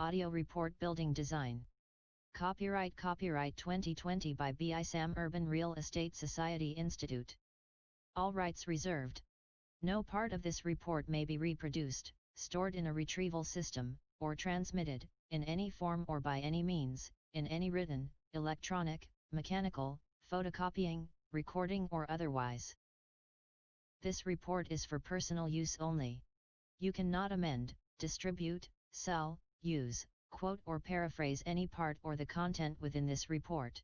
Audio Report Building Design. Copyright 2020 by BISAM Urban Real Estate Society Institute. All rights reserved. No part of this report may be reproduced, stored in a retrieval system, or transmitted, in any form or by any means, in any written, electronic, mechanical, photocopying, recording or otherwise. This report is for personal use only. You cannot amend, distribute, sell, use, quote or paraphrase any part or the content within this report.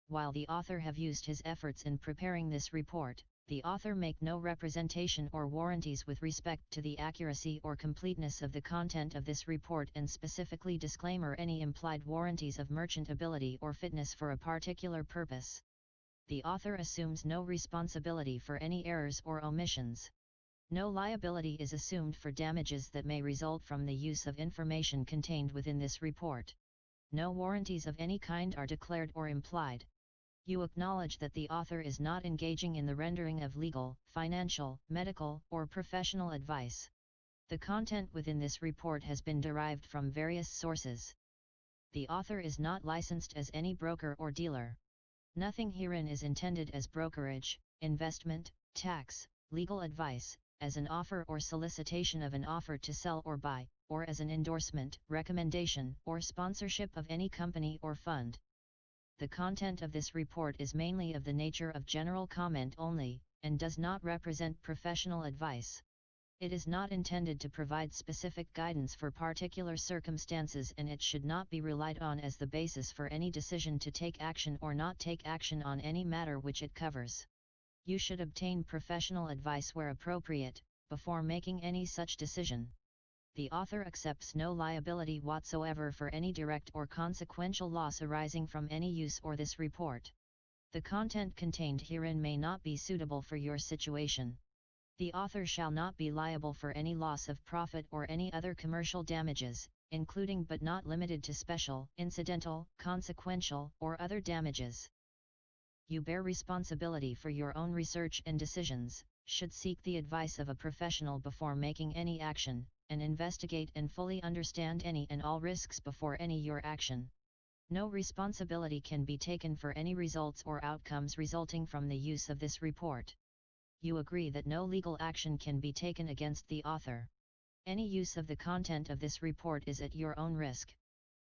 While the author have used his efforts in preparing this report, the author make no representation or warranties with respect to the accuracy or completeness of the content of this report, and specifically disclaimer any implied warranties of merchantability or fitness for a particular purpose. The author assumes no responsibility for any errors or omissions. No liability is assumed for damages that may result from the use of information contained within this report. No warranties of any kind are declared or implied. You acknowledge that the author is not engaging in the rendering of legal, financial, medical, or professional advice. The content within this report has been derived from various sources. The author is not licensed as any broker or dealer. Nothing herein is intended as brokerage, investment, tax, legal advice, as an offer or solicitation of an offer to sell or buy, or as an endorsement, recommendation, or sponsorship of any company or fund. The content of this report is mainly of the nature of general comment only, and does not represent professional advice. It is not intended to provide specific guidance for particular circumstances, and it should not be relied on as the basis for any decision to take action or not take action on any matter which it covers. You should obtain professional advice where appropriate, before making any such decision. The author accepts no liability whatsoever for any direct or consequential loss arising from any use or this report. The content contained herein may not be suitable for your situation. The author shall not be liable for any loss of profit or any other commercial damages, including but not limited to special, incidental, consequential, or other damages. You bear responsibility for your own research and decisions, should seek the advice of a professional before making any action, and investigate and fully understand any and all risks before any your action. No responsibility can be taken for any results or outcomes resulting from the use of this report. You agree that no legal action can be taken against the author. Any use of the content of this report is at your own risk.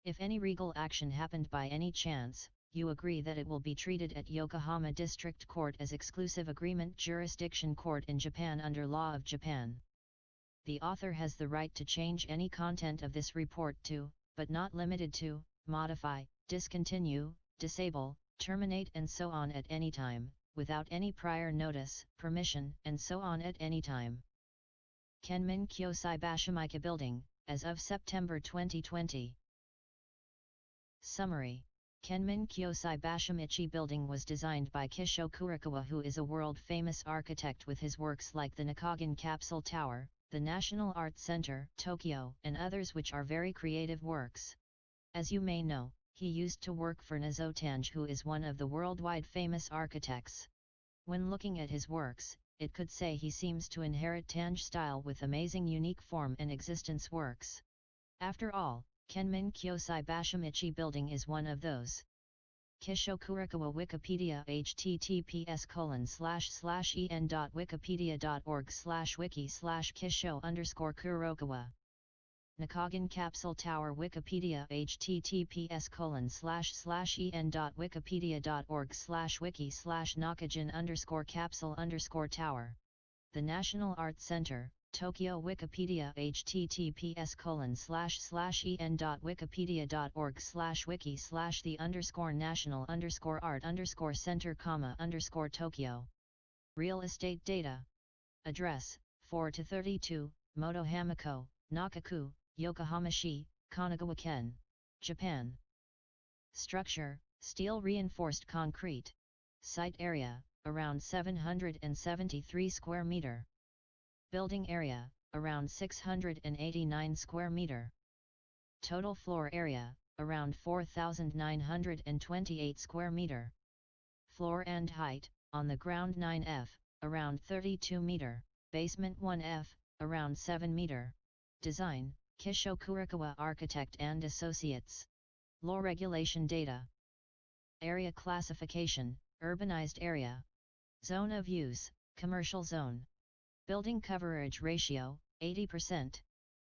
If any legal action happened by any chance, you agree that it will be treated at Yokohama District Court as exclusive agreement jurisdiction court in Japan under law of Japan. The author has the right to change any content of this report to, but not limited to, modify, discontinue, disable, terminate and so on at any time, without any prior notice, permission, and so on at any time. Kenmin Kyosai Bashamichi Building, as of September 2020. Summary. Kenmin Kyosai Bashamichi Building was designed by Kisho Kurokawa, who is a world-famous architect with his works like the Nakagin Capsule Tower, the National Art Center, Tokyo, and others which are very creative works. As you may know, he used to work for Nizo Tange, who is one of the worldwide famous architects. When looking at his works, it could say he seems to inherit Tange style with amazing unique form and existence works. After all, Kenmin Kyosai Bashamichi Building is one of those. Kisho Kurokawa Wikipedia https://en.wikipedia.org/wiki/Kisho_Kurokawa. Nakagin Capsule Tower Wikipedia https://en.wikipedia.org/wiki/Nakagin_capsule_tower. The National Art Center, Tokyo Wikipedia https://en.wikipedia.org/wiki/the_national_art_center, Real estate data. Address, 4-32, Moto Hamiko, Nakaku, Yokohama-shi, Kanagawa-ken, Japan. Structure, steel reinforced concrete. Site area, around 773 square meter. Building area, around 689 square meter. Total floor area, around 4,928 square meter. Floor and height, on the ground 9 f, around 32 meter, basement 1 f, around 7 meter. Design, Kisho Kurokawa Architect and Associates. Law Regulation Data. Area Classification, Urbanized Area. Zone of Use, Commercial Zone. Building Coverage Ratio, 80%.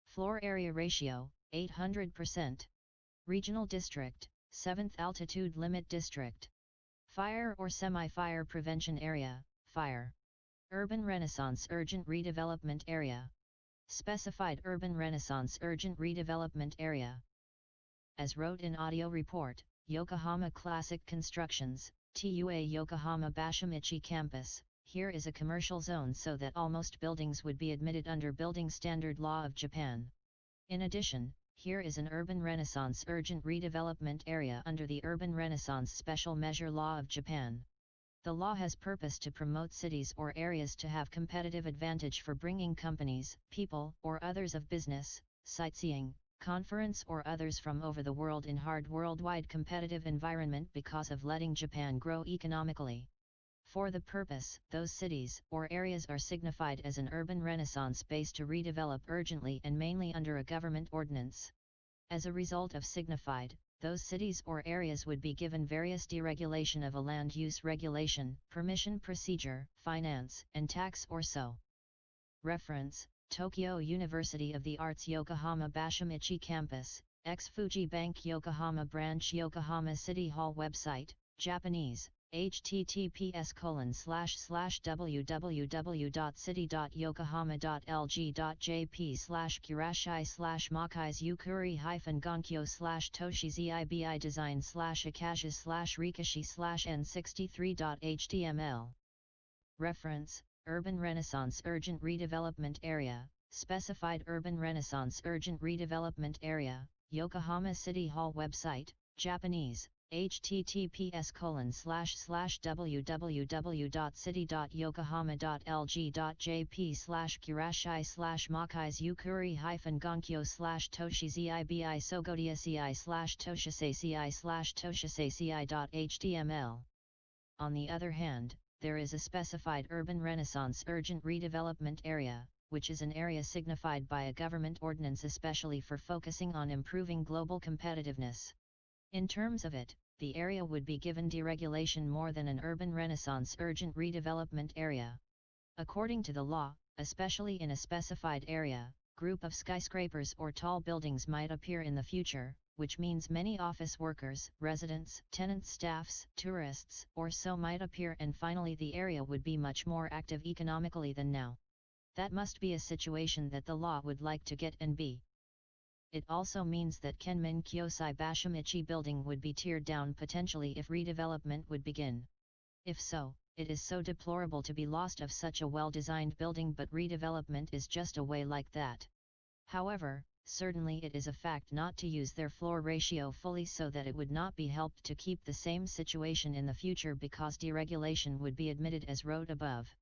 Floor Area Ratio, 800%. Regional District, 7th Altitude Limit District. Fire or Semi-Fire Prevention Area, Fire. Urban Renaissance Urgent Redevelopment Area. Specified Urban Renaissance Urgent Redevelopment Area. As wrote in audio report, Yokohama Classic Constructions, TUA Yokohama Bashamichi Campus, here is a commercial zone so that almost buildings would be admitted under Building Standard Law of Japan. In addition, here is an Urban Renaissance Urgent Redevelopment Area under the Urban Renaissance Special Measure Law of Japan. The law has purpose to promote cities or areas to have competitive advantage for bringing companies, people, or others of business, sightseeing, conference or others from over the world in hard worldwide competitive environment because of letting Japan grow economically. For the purpose, those cities or areas are signified as an urban renaissance base to redevelop urgently and mainly under a government ordinance. As a result of signified, those cities or areas would be given various deregulation of a land use regulation, permission procedure, finance, and tax or so. Reference, Tokyo University of the Arts Yokohama Bashamichi Campus, ex-Fuji Bank Yokohama Branch Yokohama City Hall website, Japanese, https://www.city.yokohama.lg.jp/kurashai/makai's yukuri-gonkyo/toshizibi design/rikashi/n63.html. Reference, Urban Renaissance Urgent Redevelopment Area, Specified Urban Renaissance Urgent Redevelopment Area, Yokohama City Hall website, Japanese, https://www.city.yokohama.lg.jp/kurashai/makai's yukuri-gonkyo/toshizibi-sogodiaci/toshisei/toshisei.html. On the other hand, there is a specified Urban Renaissance Urgent Redevelopment Area, which is an area signified by a government ordinance especially for focusing on improving global competitiveness. In terms of it, the area would be given deregulation more than an Urban Renaissance Urgent Redevelopment Area. According to the law, especially in a specified area, group of skyscrapers or tall buildings might appear in the future, which means many office workers, residents, tenants, staffs, tourists, or so might appear, and finally the area would be much more active economically than now. That must be a situation that the law would like to get and be. It also means that Kenmin Kyosai Bashamichi building would be teared down potentially if redevelopment would begin. If so, it is so deplorable to be lost of such a well-designed building, but redevelopment is just a way like that. However, certainly it is a fact not to use their floor ratio fully, so that it would not be helped to keep the same situation in the future because deregulation would be admitted as wrote above.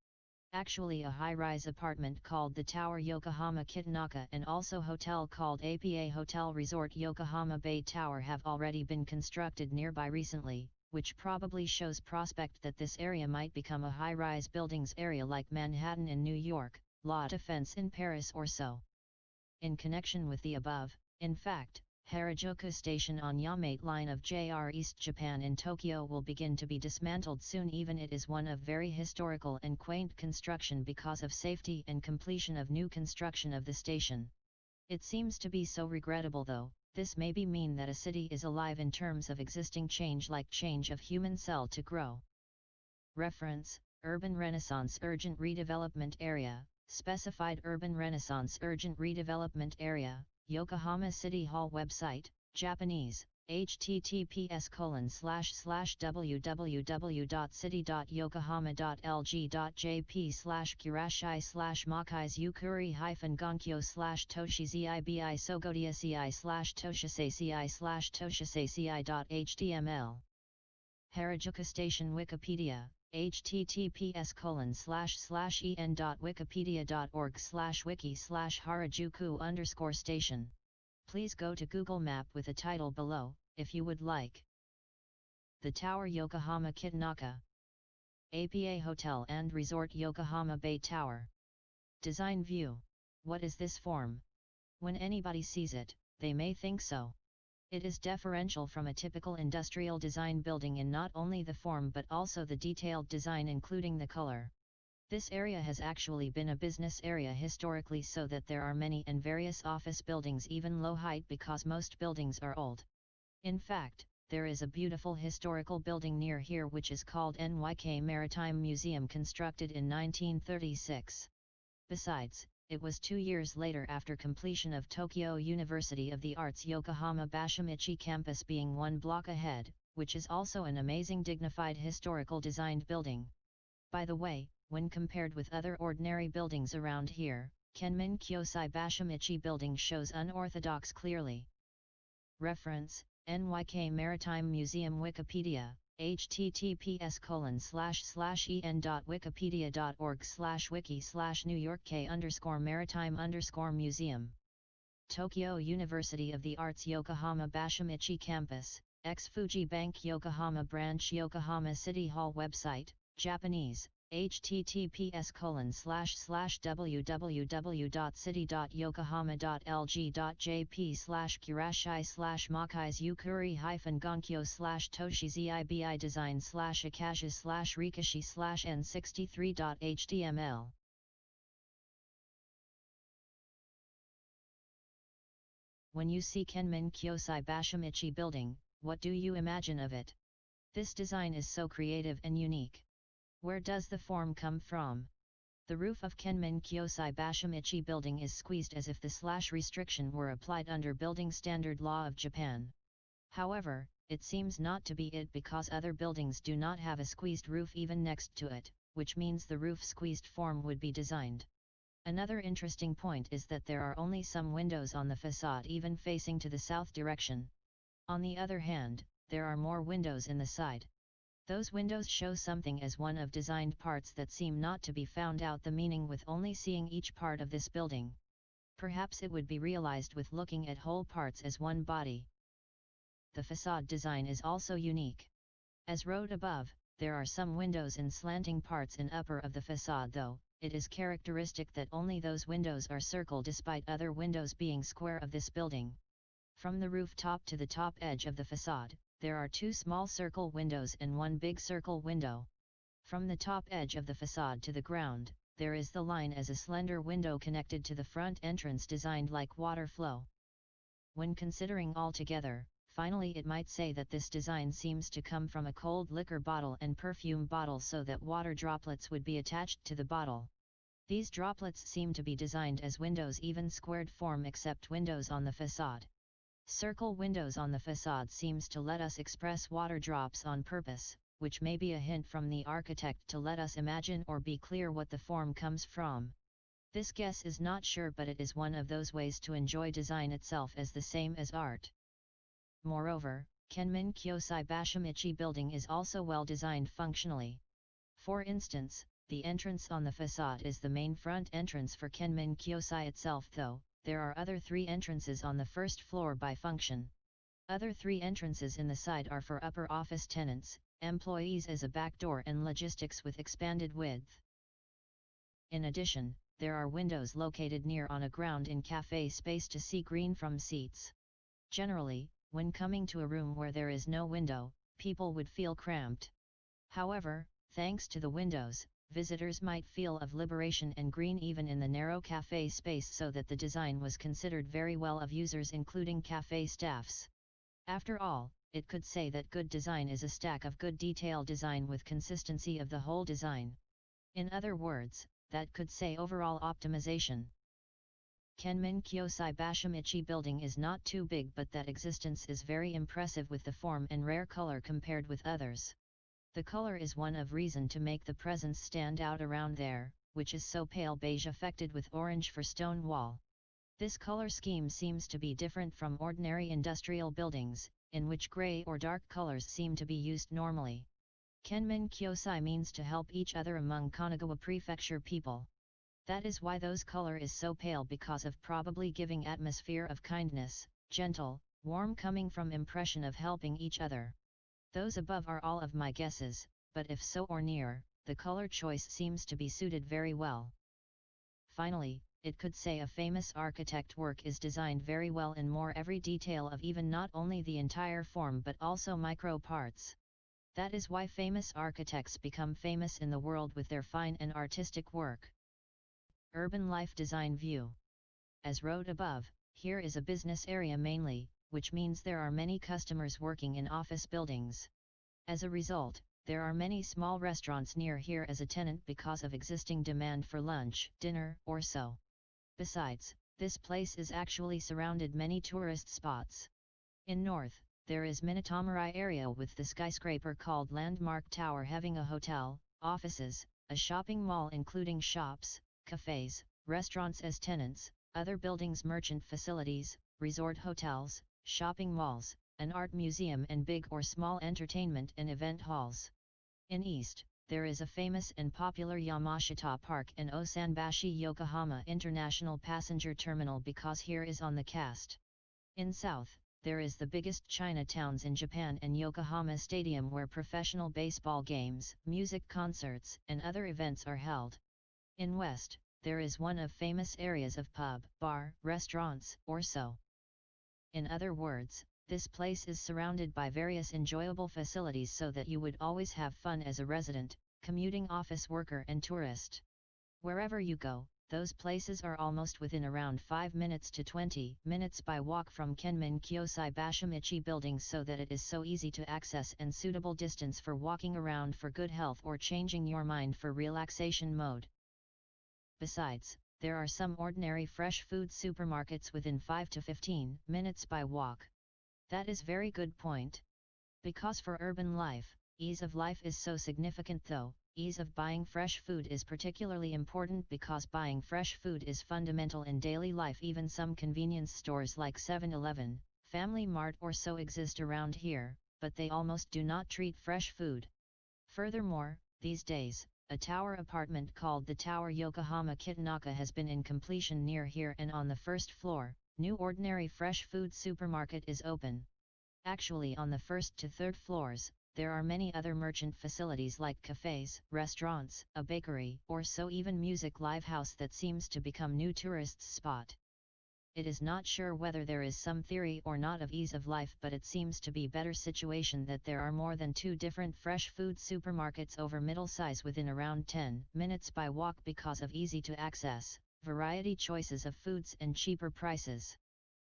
Actually, a high-rise apartment called the Tower Yokohama Kitanaka and also hotel called APA Hotel Resort Yokohama Bay Tower have already been constructed nearby recently, which probably shows prospect that this area might become a high-rise buildings area like Manhattan in New York, La Défense in Paris or so. In connection with the above, in fact, Harajuku Station on Yamate Line of JR East Japan in Tokyo will begin to be dismantled soon. Even it is one of very historical and quaint construction because of safety and completion of new construction of the station. It seems to be so regrettable though. This maybe mean that a city is alive in terms of existing change, like change of human cell to grow. Reference, Urban Renaissance Urgent Redevelopment Area, Specified Urban Renaissance Urgent Redevelopment Area, Yokohama City Hall website, Japanese, https://www.city.yokohama.lg.jp/kurashai/makai's yukuri-gonkyo/toshizibi-sogodiaci/toshisei/toshisei.html. Harajuku Station Wikipedia, https://en.wikipedia.org/wiki/harajuku_station. Please go to Google Map with a title below, if you would like. The Tower Yokohama Kitanaka. APA Hotel and Resort Yokohama Bay Tower. Design view. What is this form? When anybody sees it, they may think so. It is differential from a typical industrial design building in not only the form but also the detailed design including the color. This area has actually been a business area historically, so that there are many and various office buildings even low height because most buildings are old. In fact, there is a beautiful historical building near here which is called NYK Maritime Museum, constructed in 1936. Besides, it was 2 years later after completion of Tokyo University of the Arts Yokohama Bashamichi campus being 1 block ahead, which is also an amazing dignified historical designed building. By the way, when compared with other ordinary buildings around here, Kenmin Kyosai Bashamichi building shows unorthodox clearly. Reference: NYK Maritime Museum Wikipedia, https://en.wikipedia.org/wiki/New York K_Maritime_Museum. Tokyo University of the Arts Yokohama Bashamichi Campus, ex-Fuji Bank Yokohama Branch Yokohama City Hall website, Japanese, https://www.city.yokohama.lg.jp/kurashai/makai's yukuri-gonkyo/toshizibi design/akashi/rikashi/n63.html. When you see Kenmin Kyosai Bashamichi building, what do you imagine of it? This design is so creative and unique. Where does the form come from? The roof of Kenmin Kyosai Bashamichi building is squeezed as if the slash restriction were applied under building standard law of Japan. However, it seems not to be it because other buildings do not have a squeezed roof even next to it, which means the roof squeezed form would be designed. Another interesting point is that there are only some windows on the facade even facing to the south direction. On the other hand, there are more windows in the side. Those windows show something as one of designed parts that seem not to be found out the meaning with only seeing each part of this building. Perhaps it would be realized with looking at whole parts as one body. The facade design is also unique. As wrote above, there are some windows in slanting parts in upper of the facade, though it is characteristic that only those windows are circle despite other windows being square of this building. From the rooftop to the top edge of the facade, there are 2 small circle windows and 1 big circle window. From the top edge of the facade to the ground, there is the line as a slender window connected to the front entrance designed like water flow. When considering all together, finally it might say that this design seems to come from a cold liquor bottle and perfume bottle so that water droplets would be attached to the bottle. These droplets seem to be designed as windows even squared form except windows on the facade. Circle windows on the facade seems to let us express water drops on purpose, which may be a hint from the architect to let us imagine or be clear what the form comes from. This guess is not sure, but it is one of those ways to enjoy design itself as the same as art. Moreover, Kenmin Kyosai Bashamichi building is also well designed functionally. For instance, the entrance on the facade is the main front entrance for Kenmin Kyosai itself, though there are other 3 entrances on the first floor by function. Other 3 entrances in the side are for upper office tenants, employees as a back door and logistics with expanded width. In addition, there are windows located near on a ground in cafe space to see green from seats. Generally, when coming to a room where there is no window, people would feel cramped. However, thanks to the windows, visitors might feel of liberation and green even in the narrow cafe space, so that the design was considered very well of users including cafe staffs. After all, it could say that good design is a stack of good detail design with consistency of the whole design. In other words, that could say overall optimization. Kenmin Kyosai Bashamichi building is not too big, but that existence is very impressive with the form and rare color compared with others. The color is one of reason to make the presence stand out around there, which is so pale beige affected with orange for stone wall. This color scheme seems to be different from ordinary industrial buildings, in which gray or dark colors seem to be used normally. Kenmin Kyosai means to help each other among Kanagawa Prefecture people. That is why those color is so pale, because of probably giving atmosphere of kindness, gentle, warm coming from impression of helping each other. Those above are all of my guesses, but if so or near, the color choice seems to be suited very well. Finally, it could say a famous architect work is designed very well in more every detail of even not only the entire form but also micro parts. That is why famous architects become famous in the world with their fine and artistic work. Urban life design view. As wrote above, here is a business area mainly, which means there are many customers working in office buildings. As a result, there are many small restaurants near here as a tenant because of existing demand for lunch, dinner, or so. Besides, this place is actually surrounded many tourist spots. In north, there is Minatomarai area with the skyscraper called Landmark Tower having a hotel, offices, a shopping mall including shops, cafes, restaurants as tenants, other buildings, merchant facilities, resort hotels, shopping malls, an art museum and big or small entertainment and event halls. In east, there is a famous and popular Yamashita Park and Osanbashi Yokohama International Passenger Terminal because here is on the cast. In south, there is the biggest Chinatowns in Japan and Yokohama Stadium where professional baseball games, music concerts, and other events are held. In west, there is one of famous areas of pub, bar, restaurants, or so. In other words, this place is surrounded by various enjoyable facilities so that you would always have fun as a resident, commuting office worker and tourist. Wherever you go, those places are almost within around 5 minutes to 20 minutes by walk from Kenmin Kyosai Bashamichi buildings so that it is so easy to access and suitable distance for walking around for good health or changing your mind for relaxation mode. Besides, there are some ordinary fresh food supermarkets within 5 to 15 minutes by walk. That is very good point. Because for urban life, ease of life is so significant though, ease of buying fresh food is particularly important because buying fresh food is fundamental in daily life. Even some convenience stores like 7-Eleven, Family Mart or so exist around here, but they almost do not treat fresh food. Furthermore, these days, a tower apartment called the Tower Yokohama Kitanaka has been in completion near here and on the first floor, new ordinary fresh food supermarket is open. Actually on the first to third floors, there are many other merchant facilities like cafes, restaurants, a bakery, or so even music live house that seems to become new tourists spot. It is not sure whether there is some theory or not of ease of life, but it seems to be better situation that there are more than 2 different fresh food supermarkets over middle size within around 10 minutes by walk because of easy to access, variety choices of foods and cheaper prices.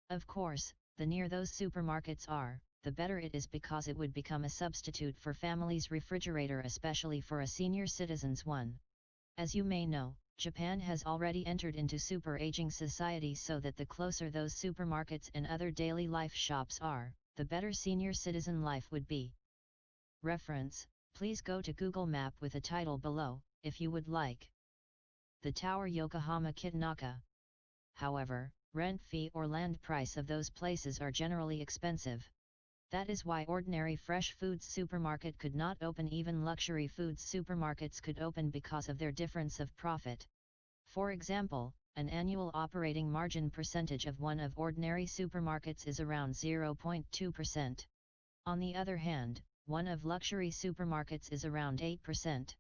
Of course, the near those supermarkets are, the better it is because it would become a substitute for family's refrigerator, especially for a senior citizen's one. As you may know, Japan has already entered into super aging society so that the closer those supermarkets and other daily life shops are, the better senior citizen life would be. Reference, please go to Google Map with a title below, if you would like. The Tower Yokohama Kitanaka. However, rent fee or land price of those places are generally expensive. That is why ordinary fresh foods supermarket could not open, even luxury foods supermarkets could open because of their difference of profit. For example, an annual operating margin percentage of one of ordinary supermarkets is around 0.2%. On the other hand, one of luxury supermarkets is around 8%.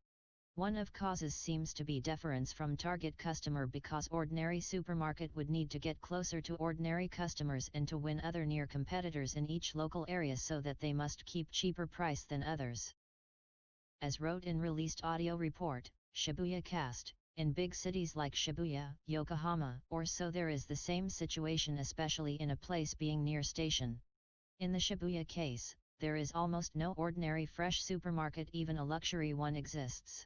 One of causes seems to be deference from target customer because ordinary supermarket would need to get closer to ordinary customers and to win other near competitors in each local area so that they must keep cheaper price than others. As wrote in released audio report, Shibuya cast, in big cities like Shibuya, Yokohama, or so there is the same situation, especially in a place being near station. In the Shibuya case, there is almost no ordinary fresh supermarket, even a luxury one exists.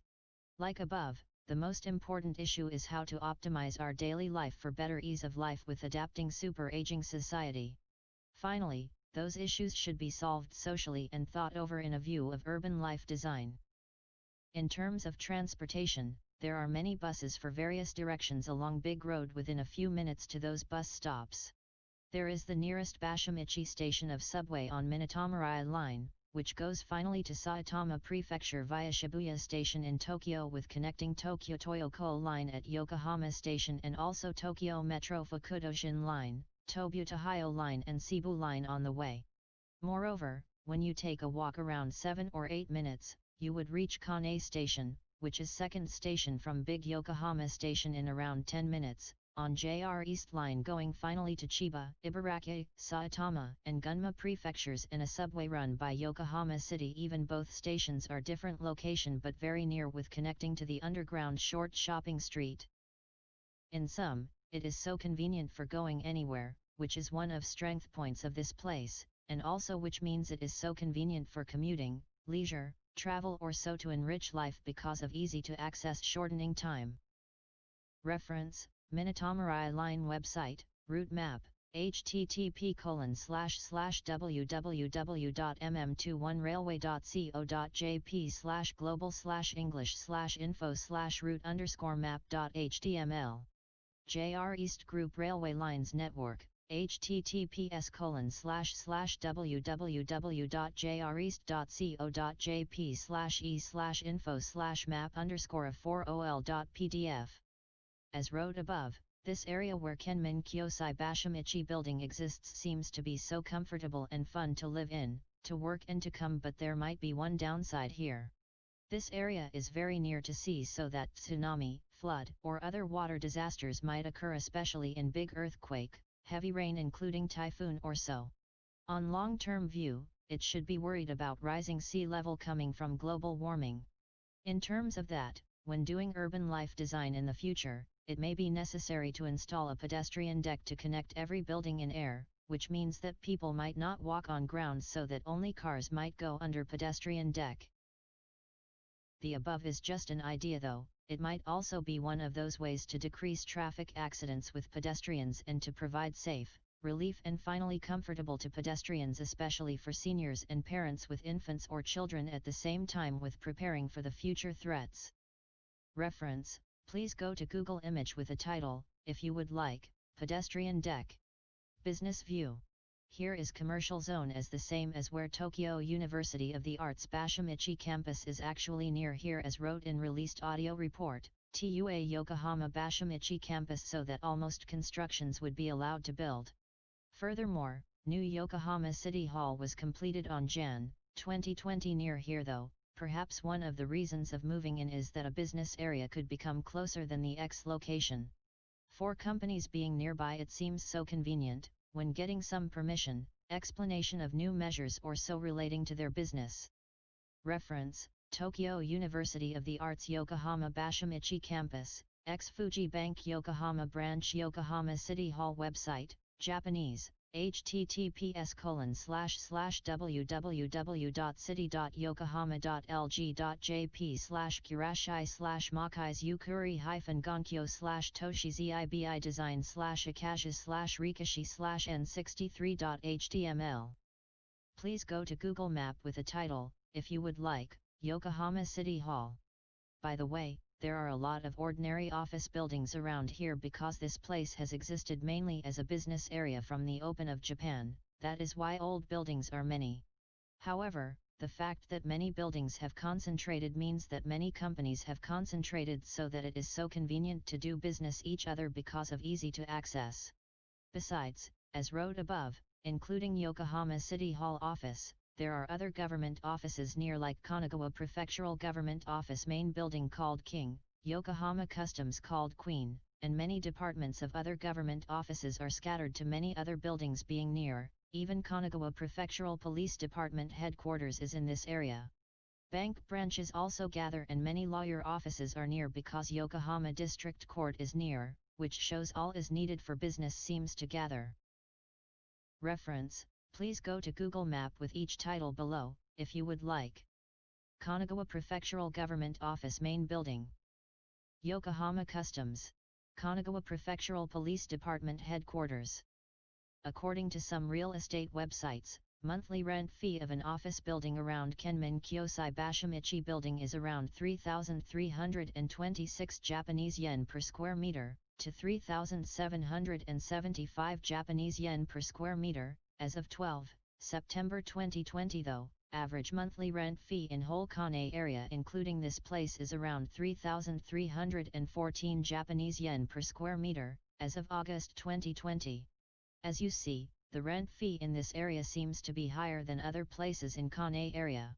Like above, the most important issue is how to optimize our daily life for better ease of life with adapting super aging society. Finally, those issues should be solved socially and thought over in a view of urban life design. In terms of transportation, there are many buses for various directions along Big Road within a few minutes to those bus stops. There is the nearest Bashamichi station of subway on Minatomarai line, which goes finally to Saitama Prefecture via Shibuya Station in Tokyo with connecting Tokyo Toyoko Line at Yokohama Station and also Tokyo Metro Fukudoshin Line, Tobutahayo Line and Seibu Line on the way. Moreover, when you take a walk around 7 or 8 minutes, you would reach Kane Station, which is second station from Big Yokohama Station in around 10 minutes, on JR East Line going finally to Chiba, Ibaraki, Saitama, and Gunma prefectures, and a subway run by Yokohama City. Even both stations are different location but very near, with connecting to the underground short shopping street. In sum, it is so convenient for going anywhere, which is one of strength points of this place, and also which means it is so convenient for commuting, leisure, travel, or so to enrich life because of easy to access shortening time. Reference: Minatomarai Line website, route map, http://www.mm21railway.co.jp/global/english/info/route_map.html. JR East Group Railway Lines Network, https://www.jreast.co.jp/e/info/map_4ol.pdf. As wrote above, this area where Kenmin Kyosai Bashamichi building exists seems to be so comfortable and fun to live in, to work and to come, but there might be one downside here. This area is very near to sea, so that tsunami, flood, or other water disasters might occur, especially in big earthquake, heavy rain including typhoon or so. On long-term view, it should be worried about rising sea level coming from global warming. In terms of that, when doing urban life design in the future, it may be necessary to install a pedestrian deck to connect every building in air, which means that people might not walk on ground, so that only cars might go under pedestrian deck. The above is just an idea though. It might also be one of those ways to decrease traffic accidents with pedestrians and to provide safe, relief and finally comfortable to pedestrians, especially for seniors and parents with infants or children, at the same time with preparing for the future threats. Reference: please go to Google image with a title, if you would like, pedestrian deck. Business view. Here is commercial zone as the same as where Tokyo University of the Arts Bashamichi campus is actually near here, as wrote in released audio report, TUA Yokohama Bashamichi campus, so that almost constructions would be allowed to build. Furthermore, new Yokohama City Hall was completed on Jan. 2020 near here though. Perhaps one of the reasons of moving in is that a business area could become closer than the X location. For companies being nearby, it seems so convenient, when getting some permission, explanation of new measures or so relating to their business. Reference: Tokyo University of the Arts Yokohama Bashamichi Campus, ex-Fuji Bank Yokohama Branch Yokohama City Hall website, Japanese, https://www.city.yokohama.lg.jp/kurashai/makai's/gonkyo/toshizibi design/akashi/rikashi/n63.html. Please go to Google Map with a title, if you would like, Yokohama City Hall. By the way, there are a lot of ordinary office buildings around here because this place has existed mainly as a business area from the open of Japan. That is why old buildings are many. However, the fact that many buildings have concentrated means that many companies have concentrated, so that it is so convenient to do business each other because of easy to access. Besides, as wrote above, including Yokohama City Hall office, there are other government offices near, like Kanagawa Prefectural Government Office main building called King, Yokohama Customs called Queen, and many departments of other government offices are scattered to many other buildings being near. Even Kanagawa Prefectural Police Department headquarters is in this area. Bank branches also gather, and many lawyer offices are near because Yokohama District Court is near, which shows all is needed for business seems to gather. Reference: please go to Google Map with each title below, if you would like. Kanagawa Prefectural Government Office Main Building. Yokohama Customs. Kanagawa Prefectural Police Department Headquarters. According to some real estate websites, monthly rent fee of an office building around Kenmin Kyosai Bashamichi building is around 3,326 Japanese yen per square meter, to 3,775 Japanese yen per square meter, as of 12 September 2020 though. Average monthly rent fee in whole Kane area including this place is around 3,314 Japanese yen per square meter, as of August 2020. As you see, the rent fee in this area seems to be higher than other places in Kane area.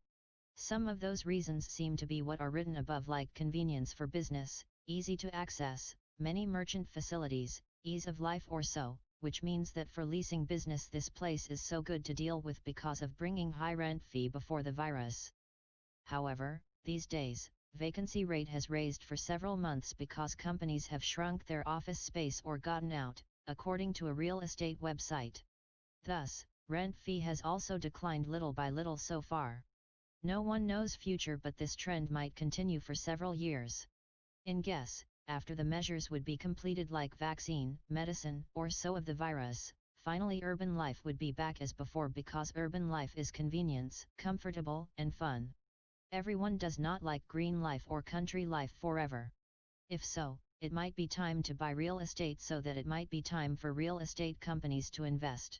Some of those reasons seem to be what are written above, like convenience for business, easy to access, many merchant facilities, ease of life or so, which means that for leasing business this place is so good to deal with because of bringing high rent fee before the virus. However, these days, vacancy rate has raised for several months because companies have shrunk their office space or gotten out, according to a real estate website. Thus, rent fee has also declined little by little so far. No one knows future, but this trend might continue for several years. In guess, after the measures would be completed like vaccine, medicine, or so of the virus, finally urban life would be back as before because urban life is convenience, comfortable, and fun. Everyone does not like green life or country life forever. If so, it might be time to buy real estate, so that it might be time for real estate companies to invest.